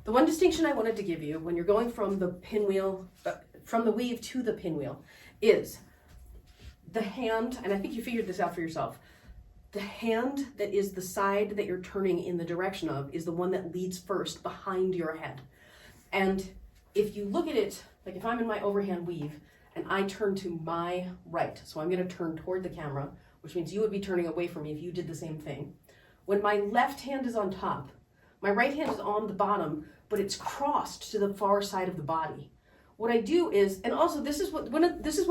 The one distinction I wanted to give you when you're going from the pinwheel, from the weave to the pinwheel, is the hand, and I think you figured this out for yourself, the hand that is the side that you're turning in the direction of is the one that leads first behind your head. And if you look at it, like if I'm in my overhand weave and I turn to my right, so I'm going to turn toward the camera, which means you would be turning away from me if you did the same thing. When my left hand is on top, my right hand is on the bottom, but it's crossed to the far side of the body. What I do is, and also this is one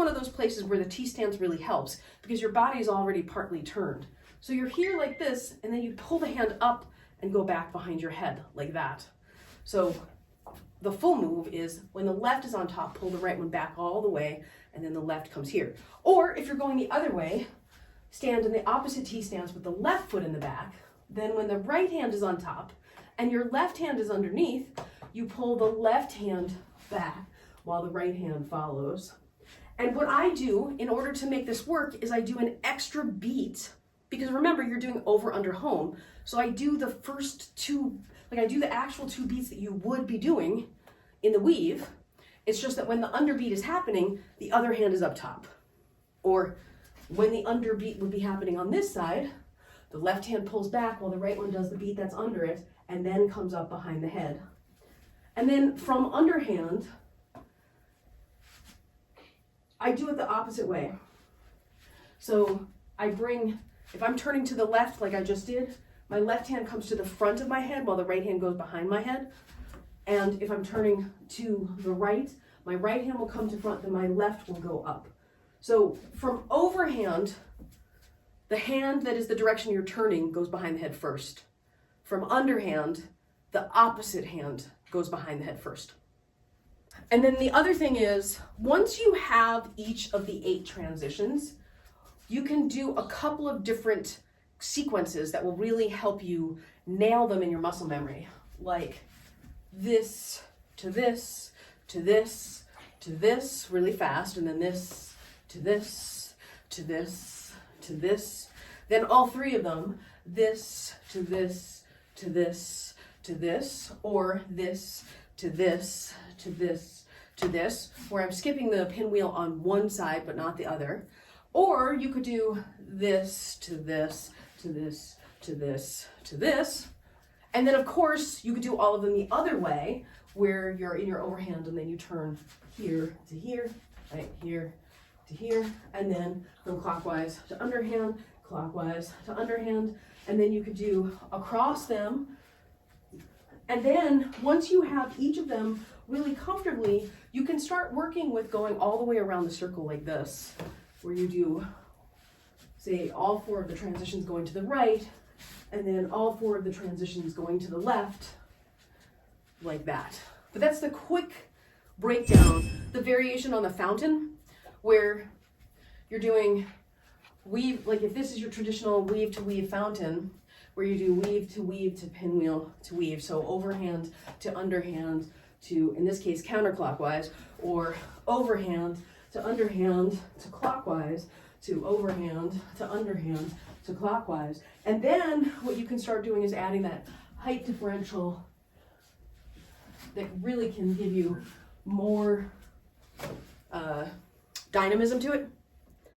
of those places where the T-stance really helps because your body is already partly turned. So you're here like this, and then you pull the hand up and go back behind your head like that. So the full move is when the left is on top, pull the right one back all the way, and then the left comes here. Or if you're going the other way, stand in the opposite T-stance with the left foot in the back. Then when the right hand is on top and your left hand is underneath, you pull the left hand back while the right hand follows. And what I do in order to make this work is I do an extra beat, because remember, you're doing over, under, home. So I do the first two, like I do the actual 2 beats that you would be doing in the weave. It's just that when the underbeat is happening, the other hand is up top. Or when the underbeat would be happening on this side, the left hand pulls back while the right one does the beat that's under it and then comes up behind the head. And then from underhand, I do it the opposite way. So I bring, if I'm turning to the left like I just did, my left hand comes to the front of my head while the right hand goes behind my head. And if I'm turning to the right, my right hand will come to front, then my left will go up. So from overhand, the hand that is the direction you're turning goes behind the head first. From underhand, the opposite hand goes behind the head first. And then the other thing is, once you have each of the 8 transitions, you can do a couple of different sequences that will really help you nail them in your muscle memory. Like this to this, to this, to this really fast, and then this to this, to this, to this. Then all 3 of them, this to this, to this, to this, or this to this, to this, to this, where I'm skipping the pinwheel on one side but not the other. Or you could do this to this, to this, to this, to this. And then of course you could do all of them the other way, where you're in your overhand and then you turn here to here, right here to here, and then from clockwise to underhand, clockwise to underhand, and then you could do across them. And then once you have each of them really comfortably, you can start working with going all the way around the circle like this, where you do, say, all 4 of the transitions going to the right, and then all 4 of the transitions going to the left, like that. But that's the quick breakdown. The variation on the fountain, where you're doing weave, like if this is your traditional weave to weave fountain, where you do weave to pinwheel to weave. So overhand to underhand to, in this case, counterclockwise, or overhand to underhand to clockwise, to overhand to underhand to clockwise. And then what you can start doing is adding that height differential that really can give you more dynamism to it.